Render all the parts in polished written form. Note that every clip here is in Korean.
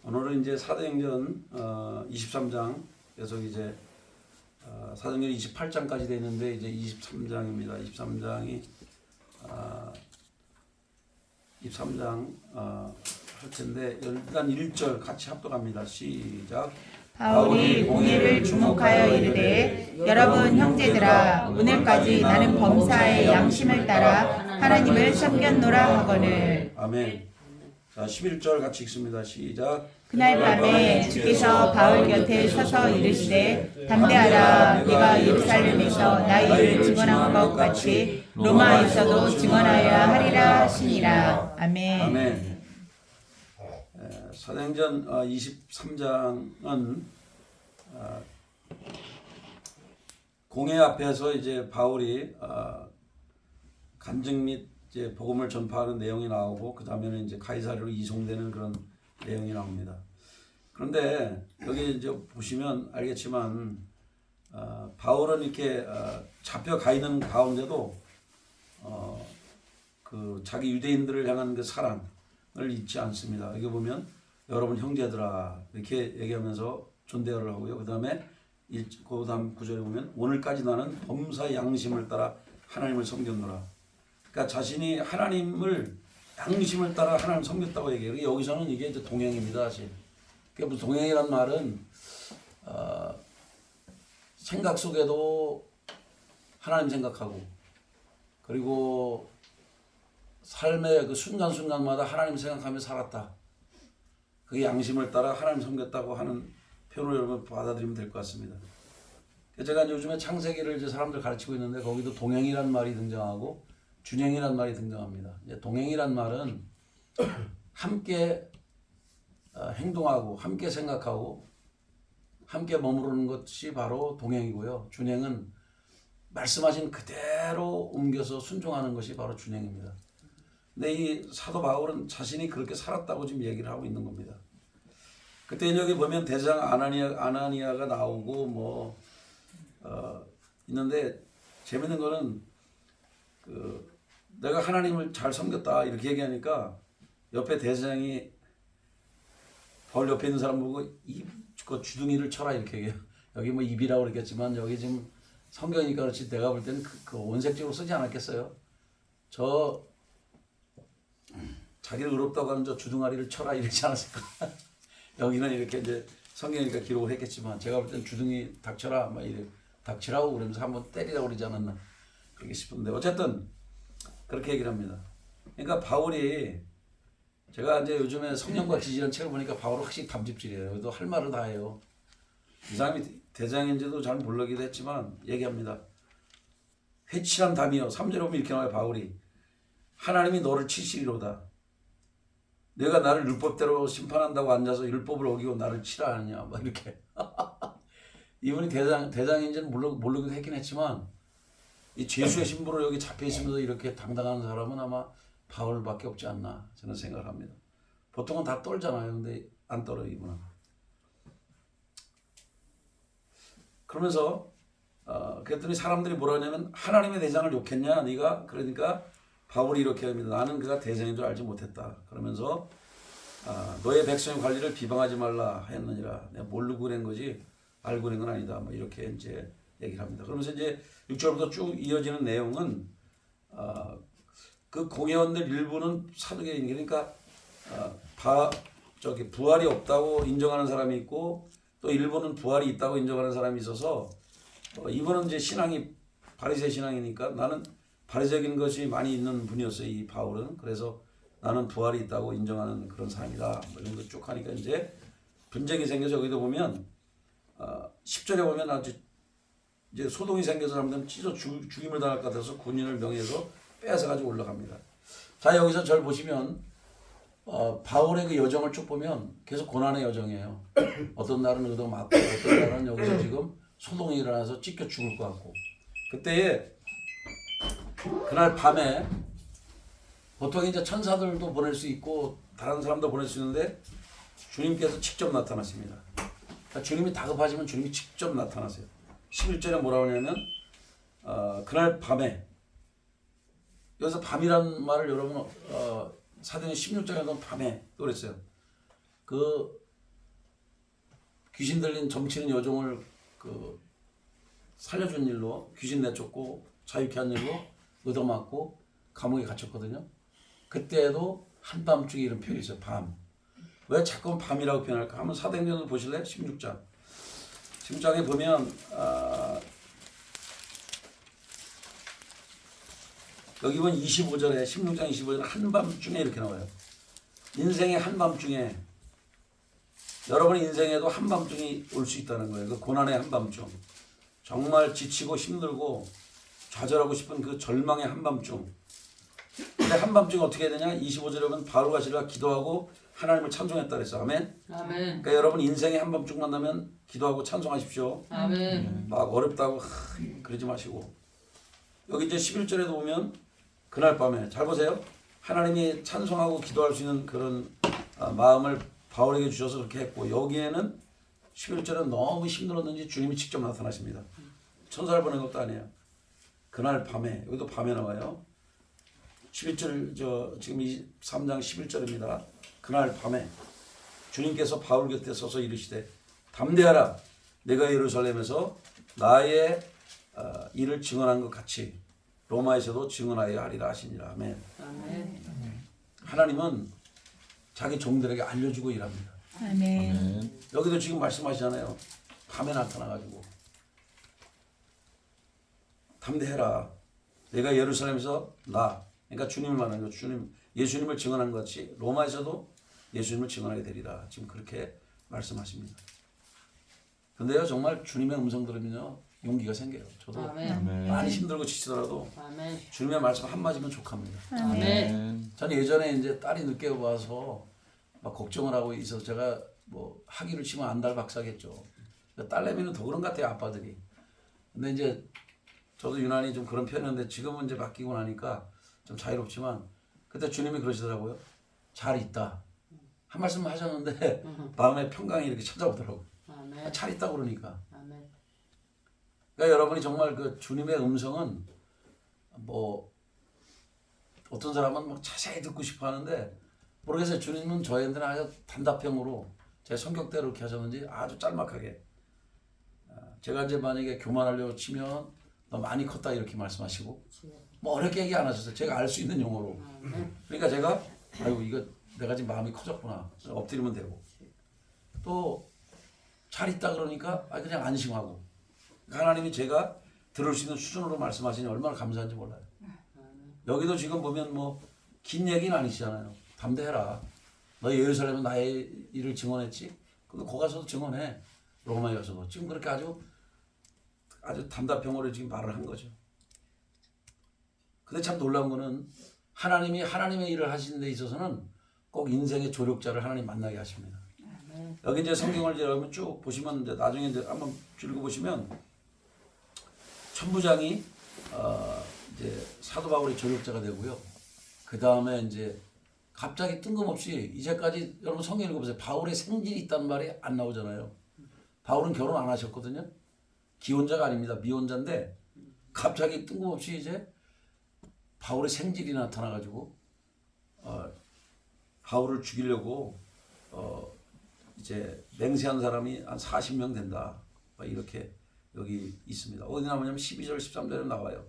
오늘은 이제 사도행전 23장 계속 이제 사도행전 28장까지 되는데 이제 23장입니다. 23장이 23장 할 텐데 일단 1절 같이 합독합니다. 시작. 바울이 공의를 주목하여 이르되 여러분 형제들아 오늘까지 나는 범사의 양심을 따라 하나님을 섬겼노라 하거늘. 아멘. 자 11절 같이 읽습니다. 시작. 그날 밤에 주께서 바울 곁에 서서 이르시되 담대하라. 네가 예루살렘에서 나의 일을 증언한 것 같이 로마에서도 증언하여야 하리라 하시니라. 아멘. 아멘. 사도행전 23장은 공회 앞에서 이제 바울이 간증 및 이제 복음을 전파하는 내용이 나오고 그 다음에는 이제 가이사랴로 이송되는 그런 내용이 나옵니다. 그런데 여기 이제 보시면 알겠지만 바울은 이렇게 잡혀가 있는 가운데도 그 자기 유대인들을 향한 그 사랑을 잊지 않습니다. 여기 보면 여러분 형제들아 이렇게 얘기하면서 존대어를 하고요. 그 다음에 그 다음 구절에 보면 오늘까지 나는 범사의 양심을 따라 하나님을 섬겼노라. 그러니까 자신이 하나님을 양심을 따라 하나님을 섬겼다고 얘기해요. 여기서는 이게 이제 동행입니다, 사실. 그러니까 동행이란 말은 생각 속에도 하나님 생각하고 그리고 삶의 그 순간순간마다 하나님 생각하며 살았다. 그게 양심을 따라 하나님 섬겼다고 하는 표현을 여러분 받아들이면 될 것 같습니다. 제가 요즘에 창세기를 이제 사람들 가르치고 있는데 거기도 동행이란 말이 등장하고 준행이란 말이 등장합니다. 이제 동행이란 말은 함께 행동하고 함께 생각하고 함께 머무르는 것이 바로 동행이고요. 준행은 말씀하신 그대로 옮겨서 순종하는 것이 바로 준행입니다. 근데 이 사도 바울은 자신이 그렇게 살았다고 지금 얘기를 하고 있는 겁니다. 그때 여기 보면 대장 아나니아가 나오고 뭐 있는데 재밌는 거는 내가 하나님을 잘 섬겼다 이렇게 얘기하니까 옆에 대장이 바울 옆에 있는 사람 보고 그 주둥이를 쳐라 이렇게 얘기해요. 여기 뭐 입이라고 그랬겠지만 여기 지금 성경이니까 그렇지 내가 볼 때는 그 원색적으로 쓰지 않았겠어요. 저 자기를 의롭다고 하는 저 주둥아리를 쳐라 이러지 않았을까. 여기는 이렇게 이제 성경이니까 기록을 했겠지만 제가 볼 때는 주둥이 닥쳐라 막 이래 닥치라고 그러면서 한번 때리라고 그러지 않았나 그렇게 싶은데 어쨌든 그렇게 얘기를 합니다. 그러니까 바울이 제가 이제 요즘에 성령과 지지라는 책을 보니까 바울은 확실히 담집질이에요. 그래도 할 말을 다 해요. 이 사람이 대장인지도 잘 모르기도 했지만 얘기합니다. 회칠한 담이요. 3절에 보면 이렇게 나와요. 바울이 하나님이 너를 치시리로다. 내가 나를 율법대로 심판한다고 앉아서 율법을 어기고 나를 치라 하느냐 막 이렇게. 이분이 대장인지는 모르기도 했긴 했지만 이 죄수의 신부로 여기 잡혀 있으면서 이렇게 당당한 사람은 아마 바울밖에 없지 않나 저는 생각합니다. 보통은 다 떨잖아요. 근데 안 떨어요 이분은. 그러면서 그랬더니 사람들이 뭐라 하냐면 하나님의 대장을 욕했냐 네가? 그러니까 바울이 이렇게 합니다. 나는 그가 대장인 줄 알지 못했다. 그러면서 너의 백성의 관리를 비방하지 말라 했느니라. 내가 모르고 그런 거지 알고 그런 건 아니다. 뭐 이렇게 이제 얘기를 합니다. 그러면서 이제 6절부터 쭉 이어지는 내용은 그 공회원들 일부는 사두개인 그러니까 부활이 없다고 인정하는 사람이 있고 또 일부는 부활이 있다고 인정하는 사람이 있어서 이분은 이제 신앙이 바리새 신앙이니까 나는 바리새적인 것이 많이 있는 분이었어요. 이 바울은. 그래서 나는 부활이 있다고 인정하는 그런 사람이다. 뭐 이런 거 쭉 하니까 이제 분쟁이 생겨서 여기도 보면 10절에 보면 아주 이제 소동이 생겨서 사람들은 찢어 죽임을 당할 것 같아서 군인을 명해서 뺏어가지고 올라갑니다. 자 여기서 절 보시면 바울의 그 여정을 쭉 보면 계속 고난의 여정이에요. 어떤 날은 의도 맞고 어떤 날은 여기서 지금 소동이 일어나서 찢겨 죽을 것 같고 그때에 그날 밤에 보통 이제 천사들도 보낼 수 있고 다른 사람도 보낼 수 있는데 주님께서 직접 나타나십니다. 그러니까 주님이 다급하시면 주님이 직접 나타나세요. 11절에 뭐라고 하냐면 그날 밤에 여기서 밤이란 말을 여러분 사도행 16장에 보면 밤에 또 그랬어요. 그 귀신 들린 점치는 여종을 살려준 일로 귀신 내쫓고 자유케 한 일로 얻어맞고 감옥에 갇혔거든요. 그때도 한밤중에 이런 표현이 있어요. 밤. 왜 자꾸 밤이라고 표현할까? 한번 사도행전을 보실래요? 16장. 16장에 보면 여기 보면 25절에 16장 25절에 한밤중에 이렇게 나와요. 인생의 한밤중에 여러분의 인생에도 한밤중이 올 수 있다는 거예요. 그 고난의 한밤중. 정말 지치고 힘들고 좌절하고 싶은 그 절망의 한밤중. 근데 한밤중에 어떻게 해야 되냐? 25절에 보면 바울과 실라가 기도하고 하나님을 찬송했다 그랬어. 아멘. 아멘. 그러니까 여러분 인생의 한밤중 만나면 기도하고 찬송하십시오. 아멘. 막 어렵다고 그러지 마시고. 여기 이제 11절에도 보면 그날 밤에 잘 보세요. 하나님이 찬송하고 기도할 수 있는 그런 마음을 바울에게 주셔서 그렇게 했고, 여기에는 11절은 너무 힘들었는지 주님이 직접 나타나십니다. 천사를 보낸 것도 아니에요. 그날 밤에, 여기도 밤에 나와요. 11절 지금 3장 11절입니다. 그날 밤에 주님께서 바울 곁에 서서 이르시되 담대하라, 내가 예루살렘에서 나의 일을 증언한 것 같이 로마에서도 증언하여 하리라 하시니라. 아멘. 아멘. 하나님은 자기 종들에게 알려주고 일합니다. 아멘. 여기도 지금 말씀하시잖아요. 밤에 나타나가지고 담대해라, 내가 예루살렘에서 그러니까 주님을 말하는 거, 예수님을 증언한 것 같이 로마에서도 예수님을 증언하게 되리라. 지금 그렇게 말씀하십니다. 근데요, 정말 주님의 음성 들으면요 용기가 생겨요. 저도 아멘. 많이 힘들고 지치더라도 아멘. 주님의 말씀 한마디면 족합니다. 아멘. 저는 예전에 이제 딸이 늦게 와서 막 걱정을 하고 있어서 제가 뭐 학위를 치면 안달 박사겠죠. 딸내미는 더 그런 것 같아요, 아빠들이. 근데 이제 저도 유난히 좀 그런 편이었는데 지금은 이제 바뀌고 나니까 좀 자유롭지만 그때 주님이 그러시더라고요. 잘 있다. 한 말씀 하셨는데 마음의 평강이 이렇게 찾아오더라고요. 아멘. 잘 있다 그러니까. 아멘. 그러니까 여러분이 정말 그 주님의 음성은 뭐 어떤 사람은 막 자세히 듣고 싶어 하는데 모르겠어요. 주님은 저희한테는 아주 단답형으로 제 성격대로 이렇게 하셨는지 아주 짤막하게, 제가 이제 만약에 교만하려고 치면 너 많이 컸다 이렇게 말씀하시고 뭐 어렵게 얘기 안 하셨어요. 제가 알 수 있는 용어로. 그러니까 제가 아이고 이거 내가 지금 마음이 커졌구나 엎드리면 되고, 또 잘 있다 그러니까 그냥 안심하고, 하나님이 제가 들을 수 있는 수준으로 말씀하시니 얼마나 감사한지 몰라요. 여기도 지금 보면 뭐 긴 얘기는 아니시잖아요. 담대해라, 너 예루살렘은 나의 일을 증언했지. 근데 거 가서도 증언해. 로마에 가서도 지금 그렇게 아주 단답형으로 지금 말을 한 거죠. 근데 참 놀라운 거는 하나님이 하나님의 일을 하시는 데 있어서는 꼭 인생의 조력자를 하나님 만나게 하십니다. 여기 이제 성경을 이제 여러분 쭉 보시면 이제 나중에 이제 한번 읽어보시면 천부장이 이제 사도 바울의 조력자가 되고요. 그 다음에 이제 갑자기 뜬금없이 이제까지 여러분 성경 읽어보세요. 바울의 생질이 있다는 말이 안 나오잖아요. 바울은 결혼 안 하셨거든요. 기혼자가 아닙니다. 미혼자인데 갑자기 뜬금없이 이제 바울의 생질이 나타나가지고 바울을 죽이려고 이제 맹세한 사람이 한 40명 된다. 이렇게 여기 있습니다. 어디 나오냐면 12절 13절에 나와요.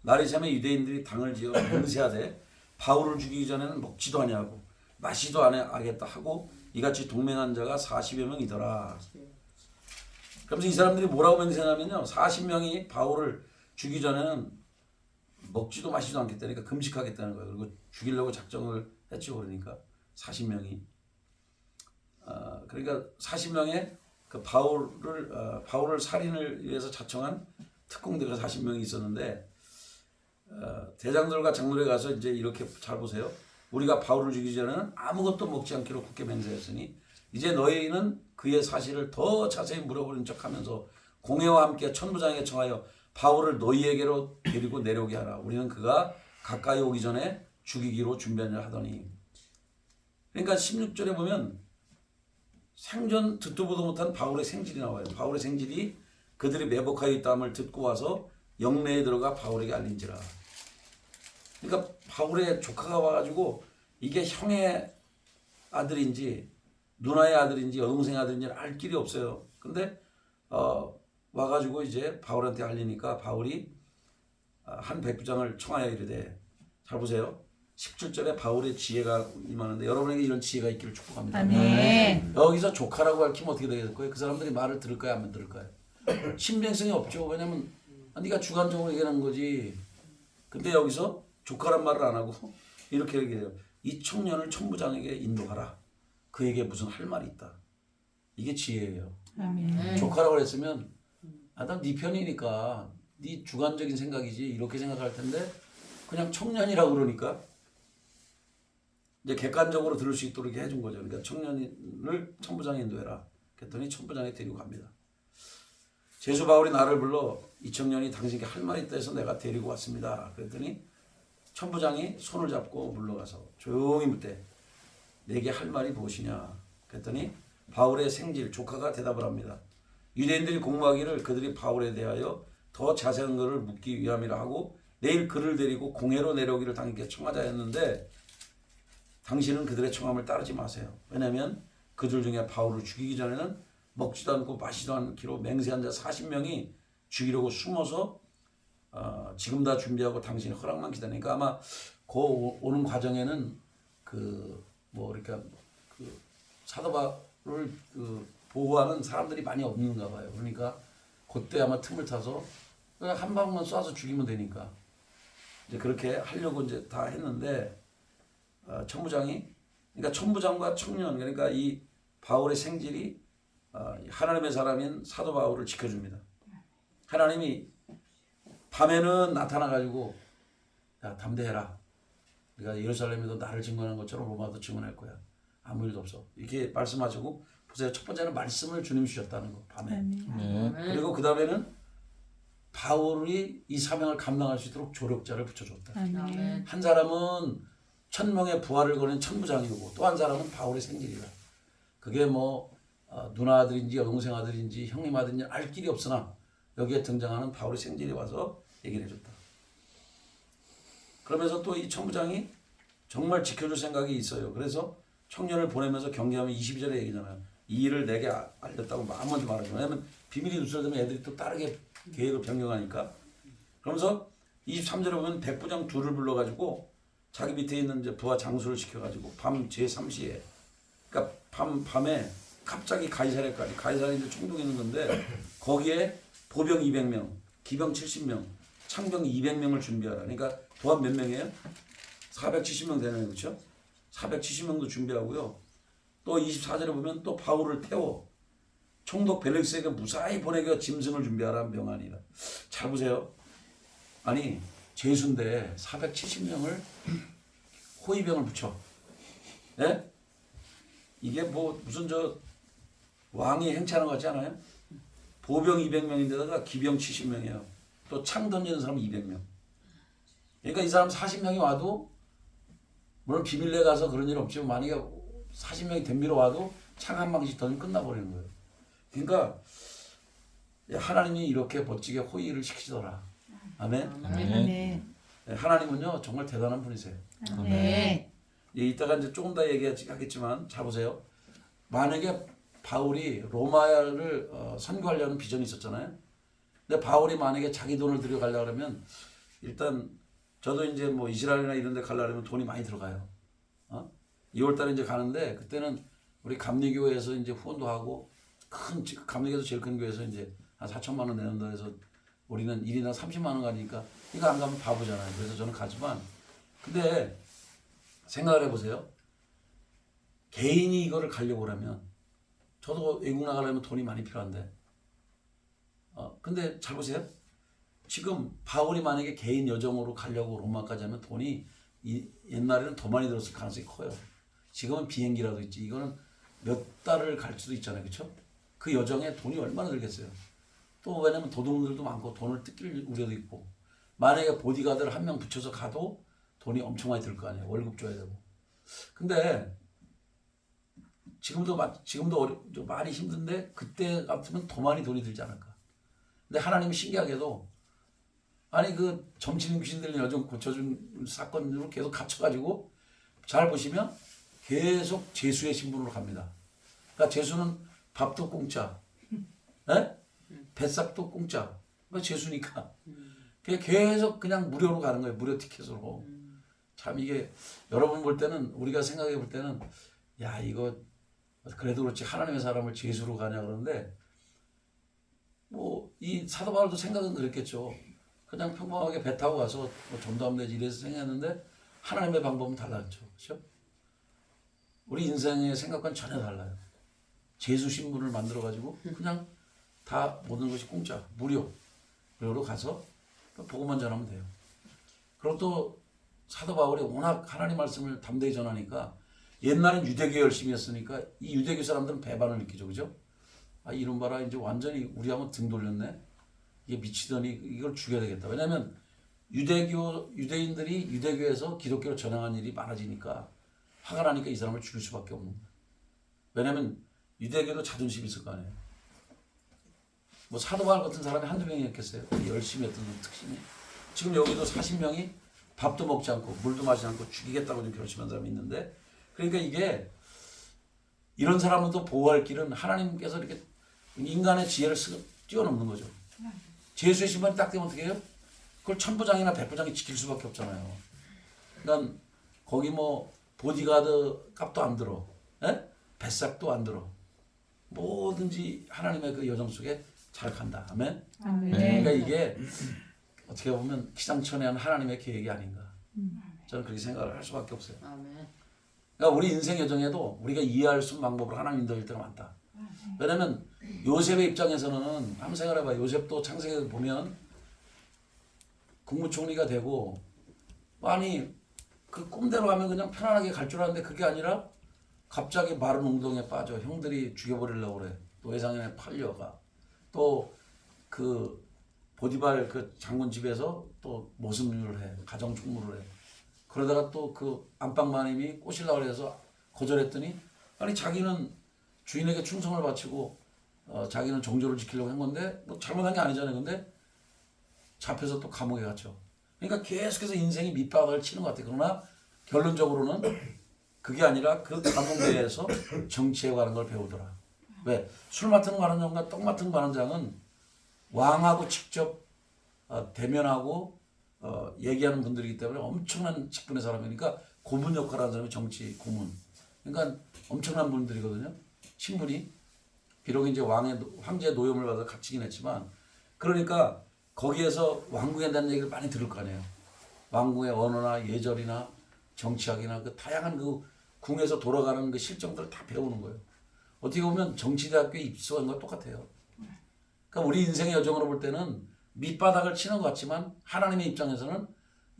날이 새면 유대인들이 당을 지어 맹세하되 바울을 죽이기 전에는 먹지도 아니하고 마시도 아니하겠다 하고 이같이 동맹한 자가 40여 명이더라. 그러면서 이 사람들이 뭐라고 맹세하냐면요, 40명이 바울을 죽이기 전에는 먹지도 마시지도 않겠다니까 금식하겠다는 거예요. 그리고 죽이려고 작정을 했죠. 그러니까 40명이 그러니까 40명의 그 바울을 살인을 위해서 자청한 특공대가 40명이 있었는데 대장들과 장로에 가서 이제 이렇게 잘 보세요. 우리가 바울을 죽이기 전에는 아무것도 먹지 않기로 굳게 맹세했으니 이제 너희는 그의 사실을 더 자세히 물어보는 척하면서 공회와 함께 천부장에게 청하여 바울을 너희에게로 데리고 내려오게 하라. 우리는 그가 가까이 오기 전에 죽이기로 준비하려 하더니. 그러니까 16절에 보면 생전 듣도 보도 못한 바울의 생질이 나와요. 바울의 생질이 그들이 매복하여 있다함을 듣고 와서 영내에 들어가 바울에게 알린지라. 그러니까 바울의 조카가 와가지고 이게 형의 아들인지 누나의 아들인지 여동생 아들인지 알 길이 없어요. 근데 와가지고 이제 바울한테 알리니까 바울이 한 백부장을 청하여 이르되, 잘 보세요. 17절에 바울의 지혜가 임하는데 여러분에게 이런 지혜가 있기를 축복합니다. 아멘. 여기서 조카라고 밝히면 어떻게 되겠어요? 그 사람들이 말을 들을까요? 안 들을까요? 신빙성이 없죠. 왜냐면 네가 주관적으로 얘기하는 거지. 근데 여기서 조카란 말을 안 하고 이렇게 얘기해요. 이 청년을 천부장에게 인도하라. 그에게 무슨 할 말이 있다. 이게 지혜예요. 아멘. 조카라고 그랬으면 네 편이니까 네 주관적인 생각이지 이렇게 생각할 텐데 그냥 청년이라고 그러니까 이제 객관적으로 들을 수 있도록 해준 거죠. 그러니까 청년을 천부장에 인도해라. 그랬더니 천부장에 데리고 갑니다. 제수 바울이 나를 불러 이 청년이 당신께 할 말이 있다 해서 내가 데리고 왔습니다. 그랬더니 천부장이 손을 잡고 물러가서 조용히 묻되 내게 할 말이 무엇이냐. 그랬더니 바울의 생질 조카가 대답을 합니다. 유대인들이 공모하기를 그들이 바울에 대하여 더 자세한 것을 묻기 위함이라 하고 내일 그를 데리고 공회로 내려오기를 당신께 청하자 했는데 당신은 그들의 청함을 따르지 마세요. 왜냐하면 그들 중에 바울을 죽이기 전에는 먹지도 않고 마시지도 않기로 맹세한 자 40명이 죽이려고 숨어서 지금 다 준비하고 당신의 허락만 기다리니까 아마 그 오는 과정에는 그러니까 그 사도 바울을 보호하는 사람들이 많이 없는가 봐요. 그러니까 그때 아마 틈을 타서 그냥 한 방만 쏴서 죽이면 되니까 이제 그렇게 하려고 이제 다 했는데 천부장이 그러니까 천부장과 청년 그러니까 이 바울의 생질이 하나님의 사람인 사도 바울을 지켜줍니다. 하나님이 밤에는 나타나가지고 야 담대해라. 네가 예루살렘에도 나를 증언한 것처럼 로마도 증언할 거야. 아무 일도 없어. 이렇게 말씀하시고 보세요. 첫 번째는 말씀을 주님이 주셨다는 거 밤에. 네. 그리고 그 다음에는 바울이 이 사명을 감당할 수 있도록 조력자를 붙여줬다. 아멘. 한 사람은 1000명의 부활을 거는 천부장이고 또 한 사람은 바울의 생질이다. 그게 뭐 누나 아들인지 여동생 아들인지 형님 아들인지 알 길이 없으나 여기에 등장하는 바울의 생질이 와서 얘기를 해줬다. 그러면서 또 이 천부장이 정말 지켜줄 생각이 있어요. 그래서 청년을 보내면서 경계하면 22절에 얘기잖아요. 이 일을 내게 알렸다고 아무한테 말하지 마. 왜냐면 비밀이 누설되면 애들이 또 다르게 계획을 변경하니까. 그러면서 23절에 보면 백부장 둘을 불러가지고 자기 밑에 있는 이제 부하 장수를 시켜가지고 밤 제3시에 그러니까 밤에 갑자기 가이사랴에 이제 총독이 있는 건데 거기에 보병 200명, 기병 70명, 창병 200명을 준비하라. 그러니까 부하 몇 명이에요? 470명 되네요. 그렇죠? 470명도 준비하고요. 또 24절에 보면 또 바울을 태워 총독 벨릭스에게 무사히 보내겨 짐승을 준비하라 명하니라. 잘 보세요. 아니 제수인데 470명을 호위병을 붙여. 예? 이게 뭐 무슨 왕이 행차하는 것 같지 않아요? 보병 200명인데다가 기병 70명이에요. 또 창 던지는 사람 200명. 그러니까 이 사람 40명이 와도 물론 비밀리에 가서 그런 일 없지만 만약에 40명이 덤비러 와도 창 한 방씩 던지면 끝나버리는 거예요. 그러니까 하나님이 이렇게 멋지게 호의를 시키시더라. 아멘. 아멘. 하나님은요 정말 대단한 분이세요. 아멘. 이따가 이제 조금 더 얘기하겠지만 잘 보세요. 만약에 바울이 로마를 선교하려는 비전이 있었잖아요. 근데 바울이 만약에 자기 돈을 들여가려고 하면 일단 저도 이제 뭐 이스라엘이나 이런 데 가려면 돈이 많이 들어가요. 2월달에 이제 가는데 그때는 우리 감리교회에서 이제 후원도 하고 감리교에서 제일 큰 교회에서 이제 한 4천만 원 내는다 해서 우리는 1인당 30만 원 가니까 이거 안 가면 바보잖아요. 그래서 저는 가지만 근데 생각을 해보세요. 개인이 이거를 가려고 하면 저도 외국 나가려면 돈이 많이 필요한데 근데 잘 보세요. 지금 바울이 만약에 개인 여정으로 가려고 로마까지 하면 돈이 옛날에는 더 많이 들었을 가능성이 커요. 지금은 비행기라도 있지. 이거는 몇 달을 갈 수도 있잖아요. 그렇죠? 그 여정에 돈이 얼마나 들겠어요. 또 왜냐면 도둑들도 많고 돈을 뜯길 우려도 있고 만약에 보디가드를 한 명 붙여서 가도 돈이 엄청 많이 들 거 아니에요. 월급 줘야 되고. 근데 지금도 많이 힘든데 그때 같으면 더 많이 돈이 들지 않을까. 근데 하나님이 신기하게도 아니 그 점치는 귀신들 여정 고쳐준 사건으로 계속 갇혀가지고 잘 보시면 계속 제수의 신분으로 갑니다. 그러니까 재수는 밥도 공짜, 에? 뱃삭도 공짜. 그 재수니까. 그게 계속 그냥 무료로 가는 거예요. 무료 티켓으로. 참 이게 여러분 볼 때는 우리가 생각해 볼 때는 야 이거 그래도 그렇지 하나님의 사람을 재수로 가냐 그러는데 뭐 이 사도 바울도 생각은 그랬겠죠. 그냥 평범하게 배 타고 가서 뭐 전도하면 되지 이래서 생각했는데 하나님의 방법은 달랐죠. 그렇죠? 우리 인생의 생각과는 전혀 달라요. 재수 신분을 만들어 가지고 그냥 다 모든 것이 공짜, 무료로 가서 복음만 전하면 돼요. 그리고 또 사도 바울이 워낙 하나님 말씀을 담대히 전하니까 옛날엔 유대교 열심히 했으니까 이 유대교 사람들은 배반을 느끼죠. 그죠? 아, 이런 봐라. 이제 완전히 우리하고 등 돌렸네. 이게 미치더니 이걸 죽여야 되겠다. 왜냐하면 유대인들이 유대교에서 기독교로 전향한 일이 많아지니까 화가 나니까 이 사람을 죽일 수밖에 없는 거예요. 왜냐하면 유대교도 자존심이 있을 거 아니에요. 뭐 사도 바울 같은 사람이 한두 명이었겠어요. 열심히 했던 특징이. 지금 여기도 40명이 밥도 먹지 않고 물도 마시지 않고 죽이겠다고 좀 결심한 사람이 있는데 그러니까 이게 이런 사람은 또 보호할 길은 하나님께서 이렇게 인간의 지혜를 뛰어넘는 거죠. 재수의 신분이 딱 되면 어떻게 해요? 그걸 천부장이나 백부장이 지킬 수밖에 없잖아요. 그러니까 거기 뭐 보디가드 값도 안 들어. 에? 뱃삭도 안 들어. 뭐든지 하나님의 그 여정 속에 잘 간다. 아멘? 아멘. 그러니까 이게 어떻게 보면 기상천외한 하나님의 계획이 아닌가. 저는 그렇게 생각을 할 수밖에 없어요. 아멘. 그러니까 우리 인생 여정에도 우리가 이해할 수 있는 방법으로 하나님 인도할 때가 많다. 왜냐면 요셉의 입장에서는 한번 생각해봐. 요셉도 창세기에 보면 국무총리가 되고 아니 그 꿈대로 가면 그냥 편안하게 갈 줄 알았는데 그게 아니라 갑자기 마른 웅덩이에 빠져 형들이 죽여버리려고 그래. 또 외상인에 팔려가. 또 그 보디발 그 장군 집에서 또 모습일을 해. 가정 충무를 해. 그러다가 또 그 안방마님이 꼬시려고 해서 거절했더니 아니 자기는 주인에게 충성을 바치고 자기는 정조를 지키려고 한 건데 뭐 잘못한 게 아니잖아요. 근데 잡혀서 또 감옥에 갇혀. 그러니까 계속해서 인생이 밑바닥을 치는 것 같아요. 그러나 결론적으로는 그게 아니라 그 감옥 내에서 정치에 관한 걸 배우더라. 왜? 술 맡은 관원장과 떡 맡은 관원장은 왕하고 직접 대면하고 얘기하는 분들이기 때문에 엄청난 직분의 사람이니까 고문 역할을 하는 사람이 정치 고문. 그러니까 엄청난 분들이거든요. 신분이 비록 이제 황제의 노염을 받아 갇히긴 했지만 그러니까 거기에서 왕궁에 대한 얘기를 많이 들을 거 아니에요. 왕궁의 언어나 예절이나 정치학이나 그 다양한 그 궁에서 돌아가는 그 실정들을 다 배우는 거예요. 어떻게 보면 정치대학교에 입소한 거 똑같아요. 그러니까 우리 인생의 여정으로 볼 때는 밑바닥을 치는 것 같지만 하나님의 입장에서는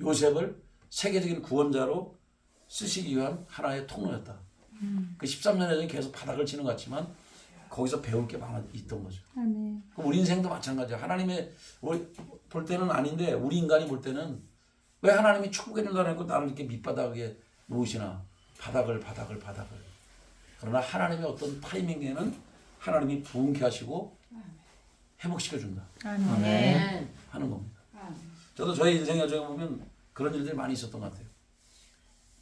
요셉을 세계적인 구원자로 쓰시기 위한 하나의 통로였다. 그 13년 여정이 계속 바닥을 치는 것 같지만 거기서 배울 게 많아 있던 거죠. 아멘. 그럼 우리 인생도 마찬가지야. 하나님의 우리 볼 때는 아닌데 우리 인간이 볼 때는 왜 하나님이 축복의 일도 안 했고 나를 이렇게 밑바닥에 놓으시나 바닥을. 그러나 하나님의 어떤 타이밍에는 하나님이 부흥케 하시고 회복시켜준다 아멘. 하는 겁니다. 저도 저희 인생 여정에 보면 그런 일들이 많이 있었던 것 같아요.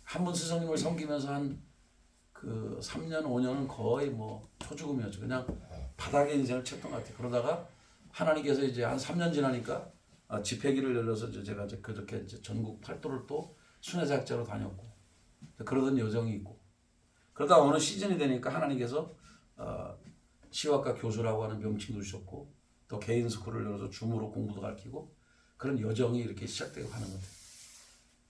한 분 스승님을 섬기면서 한 그 3년 5년은 거의 뭐 초죽음이었죠. 그냥 바닥의 인생을 쳤던 것 같아요. 그러다가 하나님께서 이제 한 3년 지나니까 집회기를 열려서 제가 이제 그렇게 이제 전국 팔도를 또 순회사역자로 다녔고 그러던 여정이 있고 그러다 어느 시즌이 되니까 하나님께서 시와과 교수라고 하는 명칭도 주셨고 또 개인 스쿨을 열어서 줌으로 공부도 가르치고 그런 여정이 이렇게 시작되고 가는 것 같아요.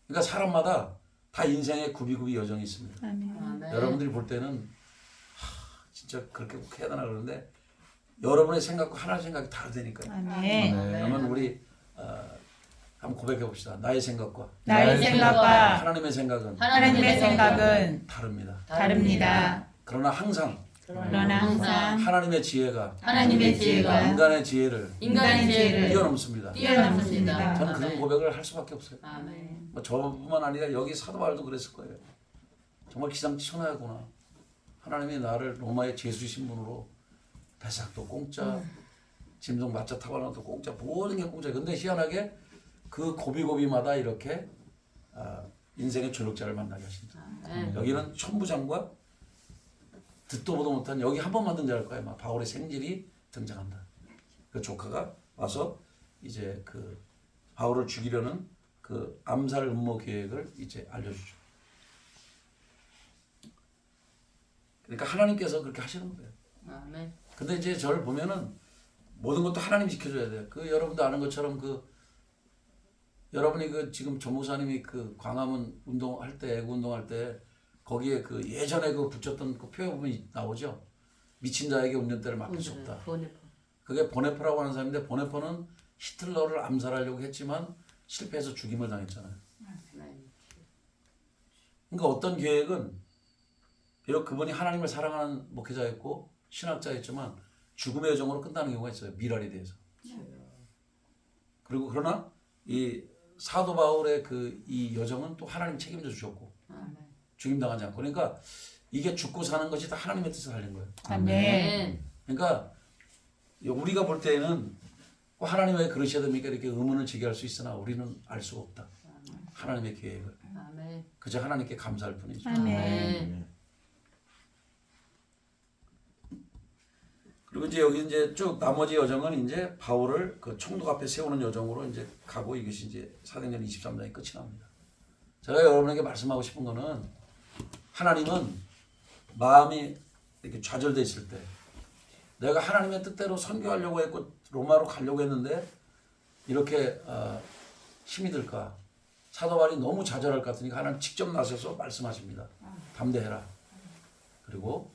그러니까 사람마다 다 인생의 굽이굽이 여정이 있습니다. 아멘. 여러분들이 볼 때는 진짜 그렇게 꼭 해야 되나 그러는데 여러분의 생각과 하나님의 생각이 다르다니까요. 아멘. 그러면 우리 한번 고백해 봅시다. 나의 생각과 나의 생각과 하나님의 생각은 하나님의 생각은 다릅니다. 다릅니다. 그러나 항상 그러나 항상 하나님의 지혜가 하나님의 지혜가 인간의 지혜를 인간의 지혜를 뛰어넘습니다. 뛰어넘습니다. 저는 그런 고백을 할 수밖에 없어요. 아멘. 뭐 저뿐만 아니라 여기 사도 바울도 그랬을 거예요. 정말 기상천외하구나. 하나님이 나를 로마의 제수 신분으로 배삭도 공짜, 짐승 마차 타고 나도 공짜, 모든 게 공짜. 근데 희한하게 그 고비고비마다 이렇게 인생의 조력자를 만나게 하신다. 여기는 천부장과 듣도 보도 못한 여기 한 번만 등장할 거야. 막 바울의 생질이 등장한다. 그 조카가 와서 이제 그 바울을 죽이려는 그 암살 음모 계획을 이제 알려주죠. 그러니까 하나님께서 그렇게 하시는 거예요. 아멘. 근데 이제 저를 보면은 모든 것도 하나님이 지켜줘야 돼요. 그 여러분도 아는 것처럼 그 여러분이 그 지금 조 목사님이 그 광화문 운동할 때 애국 운동할 때 거기에 그 예전에 그 붙였던 그 표에 보면 나오죠. 미친 자에게 운전대를 맡길 수 없다. 보네포. 그게 보네포라고 하는 사람인데 보네포는 히틀러를 암살하려고 했지만 실패해서 죽임을 당했잖아요. 아멘. 그러니까 어떤 계획은 비록 그분이 하나님을 사랑하는 목회자였고 신학자였지만 죽음의 여정으로 끝나는 경우가 있어요. 미랄에 대해서. 그리고 그러나 이 사도 바울의 그 이 여정은 또 하나님 책임져 주셨고 아멘. 죽임당하지 않고 그러니까 이게 죽고 사는 것이 다 하나님의 뜻을 살린 거예요. 아멘. 그러니까 우리가 볼 때에는 하나님 왜 그러셔야 됩니까? 이렇게 의문을 제기할 수 있으나 우리는 알 수가 없다. 하나님의 계획을 아멘. 그저 하나님께 감사할 뿐이죠. 아멘. 그리고 이제 여기 이제 쭉 나머지 여정은 이제 바울을 그 총독 앞에 세우는 여정으로 이제 가고 이것이 이제 사도행전 23장이 끝이 납니다. 제가 여러분에게 말씀하고 싶은 거는 하나님은 마음이 이렇게 좌절돼 있을 때 내가 하나님의 뜻대로 선교하려고 했고 로마로 가려고 했는데 이렇게 힘이 들까? 사도 바울이 너무 좌절할 것 같으니까 하나님 직접 나서서 말씀하십니다. 담대해라. 그리고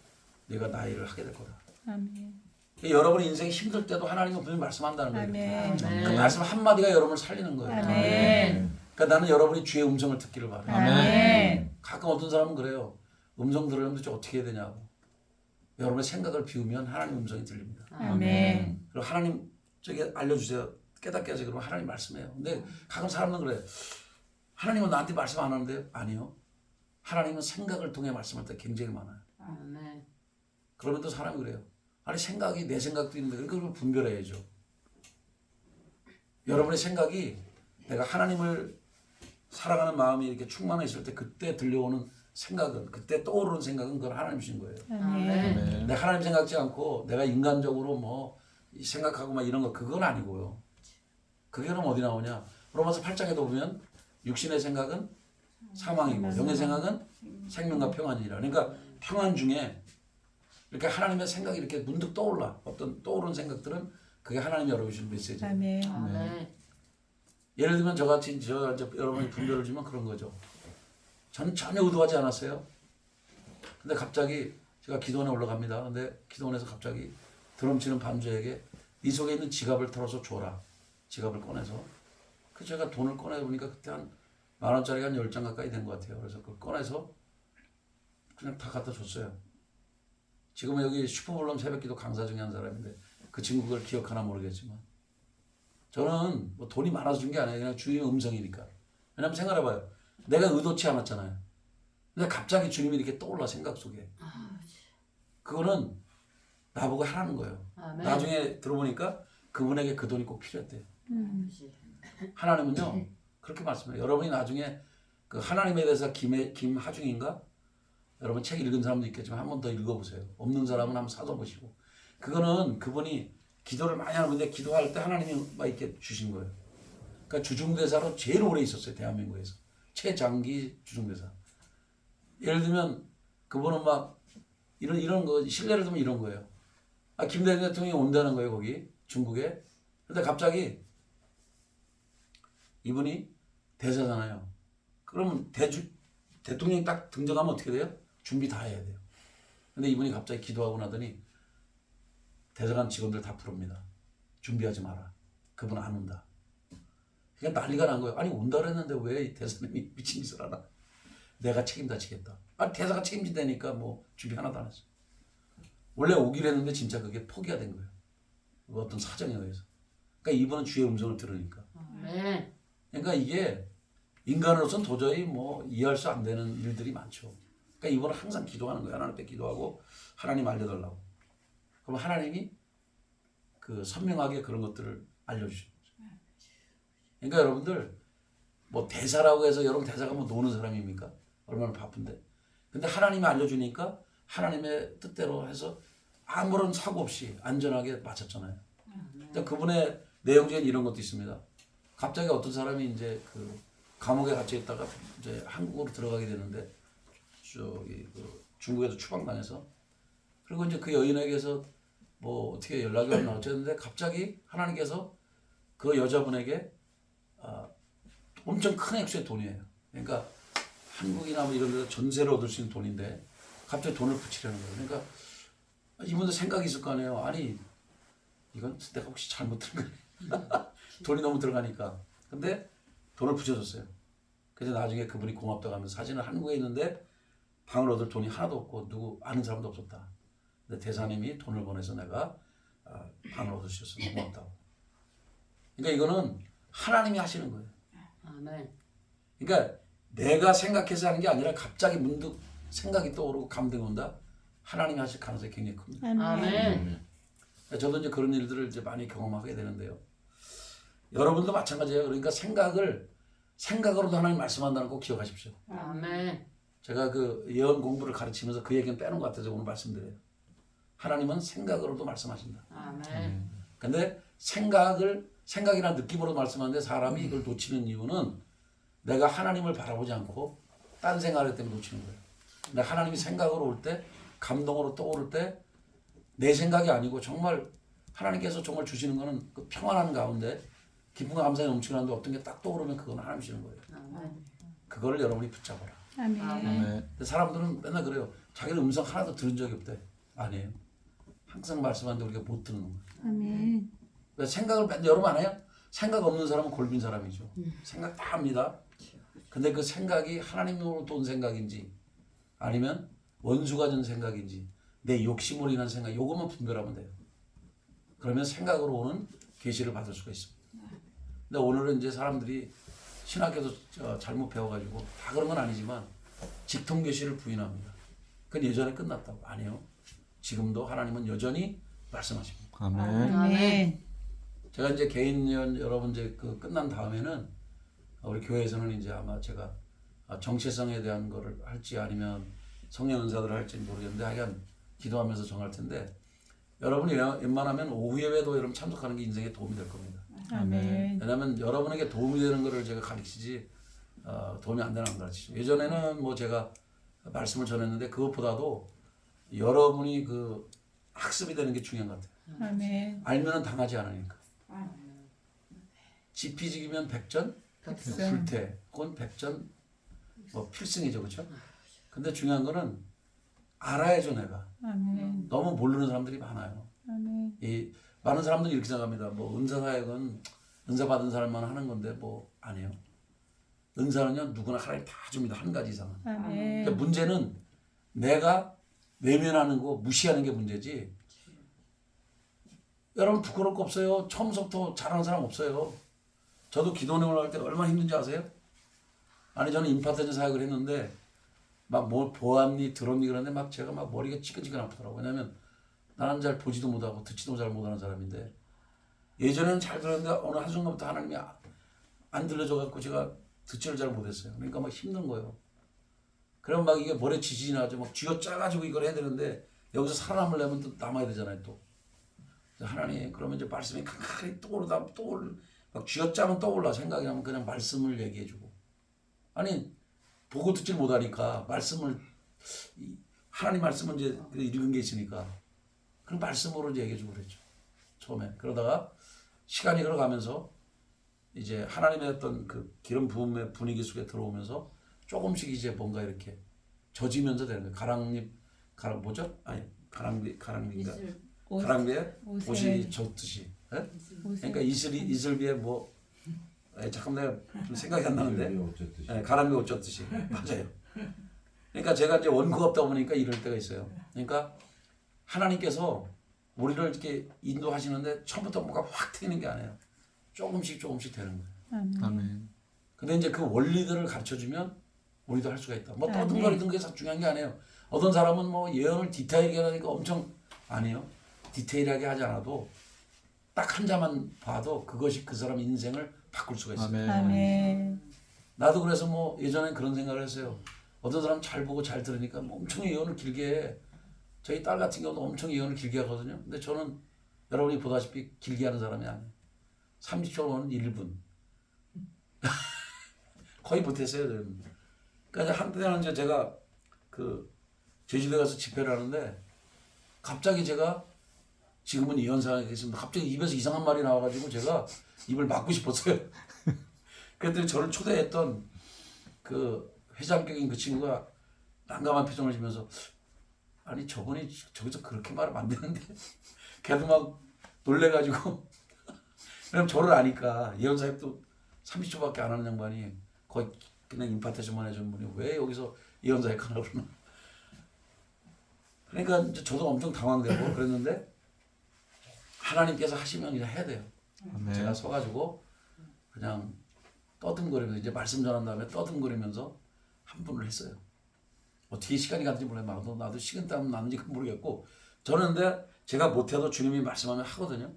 네가 나일을 하게 될 거다. 아멘. 여러분의 인생이 힘들 때도 하나님은 분명히 말씀한다는 거예요. 아멘. 그 말씀 한마디가 여러분을 살리는 거예요. 아멘. 그러니까 나는 여러분이 주의 음성을 듣기를 바라요. 아멘. 가끔 어떤 사람은 그래요. 음성 들으려면 도대체 어떻게 해야 되냐고. 여러분의 생각을 비우면 하나님 음성이 들립니다. 아멘. 그리고 하나님 저기 알려주세요. 깨닫게 하세요. 그러면 하나님 말씀해요. 근데 가끔 사람은 그래요. 하나님은 나한테 말씀 안 하는데 아니요. 하나님은 생각을 통해 말씀할 때 굉장히 많아요. 아멘. 그러면 또 사람이 그래요. 아니 생각이 내 생각도 있는데 그걸 분별해야죠. 여러분의 생각이 내가 하나님을 사랑하는 마음이 이렇게 충만해 있을 때 그때 들려오는 생각은 그때 떠오르는 생각은 그건 하나님 주신 거예요. 아멘. 내가 하나님 생각지 않고 내가 인간적으로 뭐 생각하고 막 이런 거 그건 아니고요. 그게 그럼 어디 나오냐? 로마서 8장에도 보면 육신의 생각은 사망이고 영의 생각은 생명과 평안이라. 그러니까 평안 중에 이렇게 하나님의 생각이 이렇게 문득 떠올라. 어떤 떠오르는 생각들은 그게 하나님이 여러분이 주신 메시지예요. 아멘. 아멘. 예를 들면 저같이 이제 여러분이 분별을 주면 그런 거죠. 저는 전혀 의도하지 않았어요. 근데 갑자기 제가 기도원에 올라갑니다. 근데 기도원에서 갑자기 드럼치는 반주에게 네 속에 있는 지갑을 털어서 줘라. 지갑을 꺼내서. 그 제가 돈을 꺼내보니까 그때 한 10,000원짜리가 한 10장 가까이 된 것 같아요. 그래서 그걸 꺼내서 그냥 다 갖다 줬어요. 지금은 여기 슈퍼볼럼 새벽기도 강사 중에 한 사람인데 그 친구 그걸 기억하나 모르겠지만 저는 뭐 돈이 많아서 준 게 아니에요. 그냥 주님의 음성이니까. 왜냐면 생각해봐요. 내가 의도치 않았잖아요. 근데 갑자기 주님이 이렇게 떠올라 생각 속에. 그거는 나보고 하라는 거예요. 아멘. 나중에 들어보니까 그분에게 그 돈이 꼭 필요했대요. 하나님은요 그렇게 말씀해요. 여러분이 나중에 그 하나님에 대해서 김하중인가? 여러분 책 읽은 사람도 있겠지만 한 번 더 읽어보세요. 없는 사람은 한번 사서 보시고. 그거는 그분이 기도를 많이 하는데 기도할 때 하나님이 막 이렇게 주신 거예요. 그러니까 주중대사로 제일 오래 있었어요. 대한민국에서. 최장기 주중대사. 예를 들면 그분은 막 이런 거 신뢰를 두면 이런 거예요. 김대중 대통령이 온다는 거예요. 거기 중국에. 근데 갑자기 이분이 대사잖아요. 그러면 대통령이 딱 등장하면 어떻게 돼요? 준비 다 해야 돼요. 근데 이분이 갑자기 기도하고 나더니 대사관 직원들 다 부릅니다. 준비하지 마라. 그분 안 온다. 그냥 난리가 난 거예요. 아니 온다 그랬는데 왜 대사님이 미친 짓을 하나. 내가 책임다 지겠다. 대사가 책임진다니까 뭐 준비 하나도 안 했어. 원래 오기로 했는데 진짜 그게 포기가 된 거예요. 어떤 사정에 의해서. 그러니까 이분은 주의 음성을 들으니까. 아멘. 그러니까 이게 인간으로서는 도저히 뭐 이해할 수 안 되는 일들이 많죠. 그러니까 이분은 항상 기도하는 거예요. 하나님 앞에 기도하고 하나님 알려달라고. 그럼 하나님이 그 선명하게 그런 것들을 알려주시는 거죠. 그러니까 여러분들 뭐 대사라고 해서 여러분 대사가 뭐 노는 사람입니까? 얼마나 바쁜데. 근데 하나님이 알려주니까 하나님의 뜻대로 해서 아무런 사고 없이 안전하게 마쳤잖아요. 근데 그분의 내용 중에 이런 것도 있습니다. 갑자기 어떤 사람이 이제 그 감옥에 갇혀 있다가 이제 한국으로 들어가게 되는데 저기 그 중국에서 추방당해서 그리고 이제 그 여인에게서 뭐 어떻게 연락이 왔나 어쨌는데 갑자기 하나님께서 그 여자분에게 엄청 큰 액수의 돈이에요. 그러니까 한국이나 뭐 이런 데서 전세를 얻을 수 있는 돈인데 갑자기 돈을 붙이려는 거예요. 그러니까 이분도 생각이 있을 거 아니에요. 아니 이건 내가 혹시 잘못 들은 거야. 돈이 너무 들어가니까. 근데 돈을 붙여줬어요. 그래서 나중에 그분이 고맙다고 하면서 사진은 한국에 있는데 방을 얻을 돈이 하나도 없고 누구 아는 사람도 없었다. 근데 대사님이 돈을 보내서 내가 방을 얻을 수 있어서 고맙다고. 그러니까 이거는 하나님이 하시는 거예요. 아멘. 그러니까 내가 생각해서 하는 게 아니라 갑자기 문득 생각이 떠오르고 감동이 온다. 하나님이 하실 가능성이 굉장히 큽니다. 아멘. 저도 이제 그런 일들을 이제 많이 경험하게 되는데요. 여러분도 마찬가지예요. 그러니까 생각으로도 하나님 말씀한다는 거 꼭 기억하십시오. 아멘. 제가 그 예언 공부를 가르치면서 그 얘기는 빼놓은 것 같아서 오늘 말씀드려요. 하나님은 생각으로도 말씀하신다. 아멘. 근데 생각이나 느낌으로 말씀하는데 사람이 이걸 놓치는 이유는 내가 하나님을 바라보지 않고 딴 생각을 때문에 놓치는 거예요. 근데 하나님이 생각으로 올 때, 감동으로 떠오를 때 내 생각이 아니고 정말 하나님께서 정말 주시는 거는 그 평안한 가운데 기쁨과 감사에 넘치는데 어떤 게 딱 떠오르면 그건 하나님 주시는 거예요. 아멘. 그거를 여러분이 붙잡아라. 아멘. 근데 사람들은 맨날 그래요. 자기는 음성 하나도 들은 적이 없대. 아니에요. 항상 말씀하는데 우리가 못 듣는 거예요. 아멘. 왜 생각을 맨날 여러분 안 해요? 생각 없는 사람은 골빈 사람이죠. 생각 다 합니다. 근데 그 생각이 하나님으로부터 온 생각인지 아니면 원수가 준 생각인지 내 욕심으로 인한 생각 요것만 분별하면 돼요. 그러면 생각으로 오는 계시를 받을 수가 있습니다. 근데 오늘은 이제 사람들이 신학교도 잘못 배워가지고 다 그런 건 아니지만 직통 계시를 부인합니다. 그건 예전에 끝났다고. 아니요. 지금도 하나님은 여전히 말씀하십니다. 아멘. 아멘. 제가 이제 개인연 여러분 이제 그 끝난 다음에는 우리 교회에서는 이제 아마 제가 정체성에 대한 거를 할지 아니면 성령 은사들을 할지 모르겠는데 하여간 기도하면서 정할 텐데 여러분이 웬만하면 오후 예배도 여러분 참석하는 게 인생에 도움이 될 겁니다. 아멘. 왜냐하면 여러분에게 도움이 되는 거를 제가 가르치지 도움이 안 되는 안 가르치죠. 예전에는 뭐 제가 말씀을 전했는데 그것보다도 여러분이 그 학습이 되는 게 중요한 것 같아요. 아멘. 알면은 당하지 않으니까. 지피지기면 백전 불태. 그건 백전 뭐 필승이죠, 그렇죠? 근데 중요한 거는 알아야죠, 내가. 아멘. 너무 모르는 사람들이 많아요. 아멘. 이 많은 사람들이 이렇게 생각합니다. 뭐 은사 사역은 은사 받은 사람만 하는 건데 뭐 아니에요. 은사는요 누구나 하나님 다 줍니다. 한 가지 이상은. 아멘. 그러니까 문제는 내가 외면하는 거 무시하는 게 문제지. 여러분 부끄러울 거 없어요. 처음부터 잘하는 사람 없어요. 저도 기도 내용을 할 때 얼마나 힘든지 아세요? 아니 저는 임파트전 사역을 했는데 막 뭘 보았니 들었니 그러는데 막 제가 막 머리가 찌끈찌끈 아프더라고요. 왜냐면 나는 잘 보지도 못하고 듣지도 잘 못하는 사람인데 예전에는 잘 들었는데 어느 한순간부터 하나님이 안 들려줘갖고 제가 듣지를 잘 못했어요. 그러니까 막 힘든 거예요. 그러면 막 이게 머리에 지진이 나죠. 막 쥐어짜가지고 이걸 해야 되는데 여기서 살아남으려면 또 남아야 되잖아요. 또 하나님 그러면 이제 말씀이 칸칸이 막 쥐어짜면 떠올라 생각이 나면 그냥 말씀을 얘기해주고 아니 보고 듣질 못하니까 말씀을 하나님 말씀은 이제 읽은 게 있으니까 그런 말씀으로 이제 얘기해주고 그랬죠. 처음에 그러다가 시간이 흘러가면서 이제 하나님의 어떤 그 기름 부음의 분위기 속에 들어오면서 조금씩 이제 뭔가 이렇게 젖으면서 되는 거예요. 가랑비인가? 가랑비에 옷이 젖듯이. 예? 그러니까 이슬비에 뭐 잠깐 내가 좀 생각이 안 나는데 가랑비 옷 젖듯이 맞아요. 그러니까 제가 이제 원고가 없다 보니까 이럴 때가 있어요. 그러니까 하나님께서 우리를 이렇게 인도하시는데 처음부터 뭔가 확 트이는 게 아니에요. 조금씩 되는 거예요. 아멘. 근데 이제 그 원리들을 가르쳐주면 우리도 할 수가 있다. 뭐 떠든거리든 게 중요한 게 아니에요. 어떤 사람은 뭐 예언을 디테일하게 하니까 엄청 아니에요. 디테일하게 하지 않아도 딱 한 자만 봐도 그것이 그 사람 인생을 바꿀 수가 있어요. 아멘. 아멘. 나도 그래서 뭐 예전엔 그런 생각을 했어요. 어떤 사람 잘 보고 잘 들으니까 뭐 엄청 예언을 길게 해. 저희 딸 같은 경우도 엄청 예언을 길게 하거든요. 근데 저는 여러분이 보다시피 길게 하는 사람이 아니에요. 30초는 1분. 거의 못했어요. 저는. 그러니까 한때는 이제 제가 그 제주도에 가서 집회를 하는데 갑자기 제가 지금은 이런 상황이 있습니다. 갑자기 입에서 이상한 말이 나와가지고 제가 입을 막고 싶었어요. 그랬더니 저를 초대했던 그 회장격인 그 친구가 난감한 표정을 지면서 아니 저분이 저기서 그렇게 말하면 안 되는데 걔도 막 놀래가지고 왜냐면 저를 아니까 예언사역도 30초밖에 안 하는 양반이 거의 그냥 임파테이션만 해주는 분이 왜 여기서 예언사역 하나 그러나 그러니까 이제 저도 엄청 당황되고 그랬는데 하나님께서 하시면 그냥 해야 돼요. 아멘. 제가 서가지고 그냥 떠듬거리면서 이제 말씀 전한 다음에 떠듬거리면서 한 분을 했어요. 어떻게 시간이 갔는지 몰라요. 나도 식은땀 나는지 모르겠고 저는 근데 제가 못해도 주님이 말씀하면 하거든요.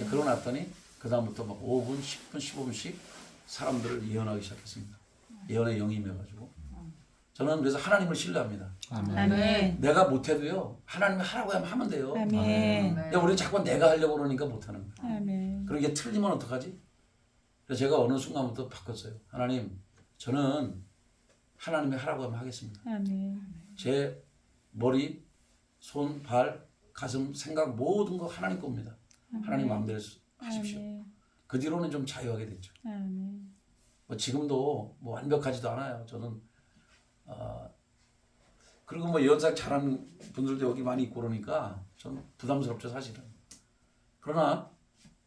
그러고 났더니 그 다음부터 막 5분, 10분, 15분씩 사람들을 예언하기 시작했습니다. 예언의 영이 임해가지고 저는 그래서 하나님을 신뢰합니다. 아멘. 아멘. 내가 못해도요 하나님이 하라고 하면 돼요. 아멘. 근데 우리는 자꾸 내가 하려고 그러니까 못하는 거예요. 아멘. 그런 게 틀리면 어떡하지? 그래서 제가 어느 순간부터 바꿨어요. 하나님, 저는 하나님이 하라고 하면 하겠습니다. 아멘. 제 머리, 손, 발, 가슴, 생각 모든 거 하나님 겁니다. 하나님 마음대로 하십시오. 아멘. 그 뒤로는 좀 자유하게 됐죠. 아멘. 뭐 지금도 뭐 완벽하지도 않아요. 저는 그리고 뭐 예언사역 잘하는 분들도 여기 많이 있고 그러니까 좀 부담스럽죠 사실은. 그러나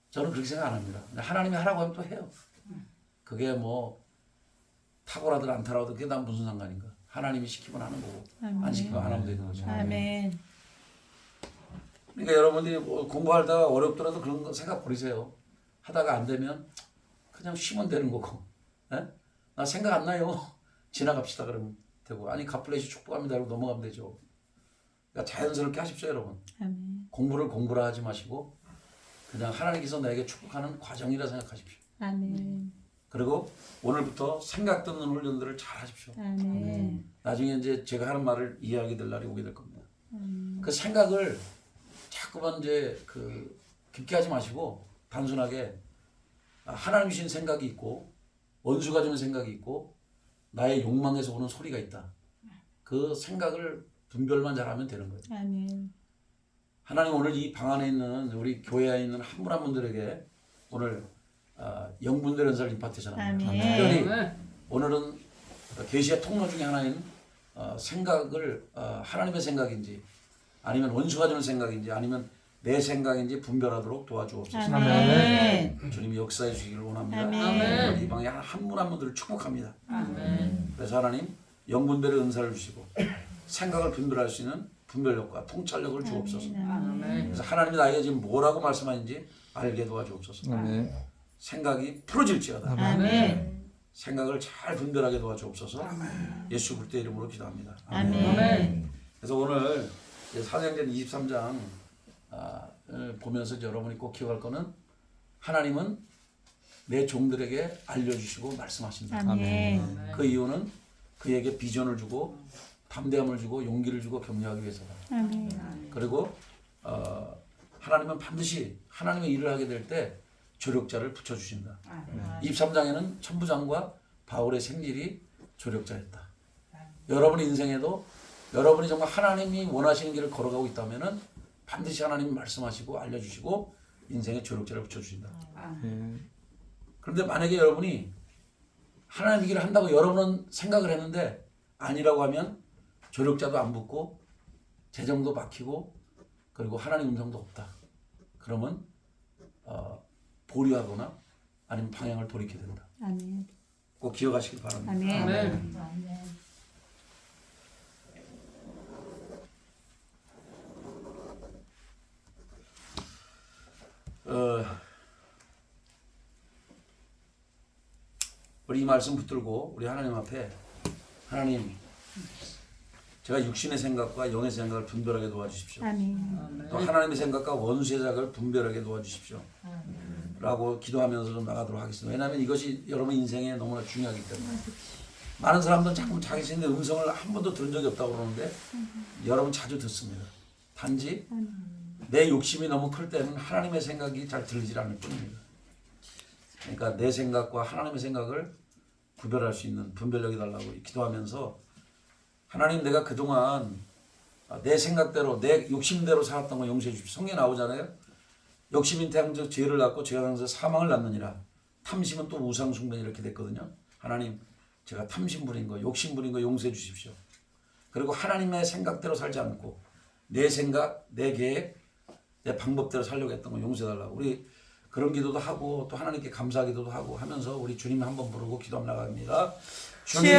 저는 그렇게 생각 안 합니다. 하나님이 하라고 하면 또 해요. 그게 뭐 탁월하든 안 탁월하든 그게 난 무슨 상관인가. 하나님이 시키면 하는 거고 아멘. 안 시키면 안 하면 되는 거죠. 아멘. 그러니까 여러분들이 뭐 공부하다가 어렵더라도 그런 거 생각 버리세요. 하다가 안 되면 그냥 쉬면 되는 거고. 예? 나 생각 안 나요. 지나갑시다 그러면 되고. 아니 갓플레시 축복합니다 이러고 넘어가면 되죠. 그러니까 자연스럽게 하십시오 여러분. 아멘. 공부를 공부라 하지 마시고 그냥 하나님께서 나에게 축복하는 과정이라 생각하십시오. 아멘. 그리고 오늘부터 생각 듣는 훈련들을 잘 하십시오. 아멘. 나중에 이제 제가 하는 말을 이해하게 될 날이 오게 될 겁니다. 그 생각을 자꾸만 이제 그 깊게 하지 마시고 단순하게 하나님 주신 생각이 있고 원수가 주는 생각이 있고 나의 욕망에서 오는 소리가 있다. 그 생각을 분별만 잘하면 되는 거예요. 아멘. 하나님 오늘 이 방 안에 있는 우리 교회에 있는 한 분 한 분들에게 오늘 영분별 연설 임파테이션합니다. 아멘. 특별히 아멘. 오늘은 계시의 통로 중에 하나인 생각을 하나님의 생각인지 아니면 원수가 주는 생각인지 아니면 내 생각인지 분별하도록 도와주옵소서. 아멘. 주님이 역사해 주시기를 원합니다. 아멘. 이 방에 한 분 한 분들을 축복합니다. 아멘. 그래서 하나님 영분별의 은사를 주시고 생각을 분별할 수 있는 분별력과 통찰력을 주옵소서. 아멘. 그래서 하나님이 나에게 지금 뭐라고 말씀하는지 알게 도와주옵소서. 아멘. 생각이 풀어질지어다. 아멘. 생각을 잘 분별하게 도와주옵소서. 예수 그리스도의 이름으로 기도합니다. 아멘. 그래서 오늘 사도행전 23장 보면서 이제 여러분이 꼭 기억할 거는 하나님은 내 종들에게 알려주시고 말씀하신다. 아멘. 그 이유는 그에게 비전을 주고 담대함을 주고 용기를 주고 격려하기 위해서다. 아멘. 그리고 하나님은 반드시 하나님의 일을 하게 될 때 조력자를 붙여주신다. 23장에는 천부장과 바울의 생질이 조력자였다. 여러분의 인생에도 여러분이 정말 하나님이 원하시는 길을 걸어가고 있다면 반드시 하나님이 말씀하시고 알려주시고 인생에 조력자를 붙여주신다. 그런데 만약에 여러분이 하나님의 길을 한다고 여러분은 생각을 했는데 아니라고 하면 조력자도 안 붙고 재정도 막히고 그리고 하나님 음성도 없다. 그러면 보류하거나 아니면 방향을 돌이켜야 된다. 아멘. 꼭 기억하시길 바랍니다. 아멘. 우리 이 말씀 붙들고 우리 하나님 앞에 하나님 제가 육신의 생각과 영의 생각을 분별하게 도와주십시오. 아멘. 또 하나님의 생각과 원수의 생각을 분별하게 도와주십시오. 라고 기도하면서 좀 나가도록 하겠습니다. 왜냐하면 이것이 여러분 인생에 너무나 중요하기 때문에 많은 사람들은 자꾸 자기 자신의 음성을 한 번도 들은 적이 없다고 그러는데 여러분 자주 듣습니다. 단지 내 욕심이 너무 클 때는 하나님의 생각이 잘 들리질 않을 뿐입니다. 그러니까 내 생각과 하나님의 생각을 구별할 수 있는 분별력이 달라고 기도하면서 하나님 내가 그동안 내 생각대로 내 욕심대로 살았던 거 용서해 주십시오. 성경에 나오잖아요. 욕심인 태양적 죄를 낳고 죄가 낳아서 사망을 낳느니라. 탐심은 또 우상 숭배 이렇게 됐거든요. 하나님 제가 탐심 부린 거 욕심 부린 거 용서해 주십시오. 그리고 하나님의 생각대로 살지 않고 내 생각 내 계획 내 방법대로 살려고 했던 거 용서해 달라고. 우리 그런 기도도 하고 또 하나님께 감사 기도도 하고 하면서 우리 주님 한번 부르고 기도 한번 나갑니다. 주님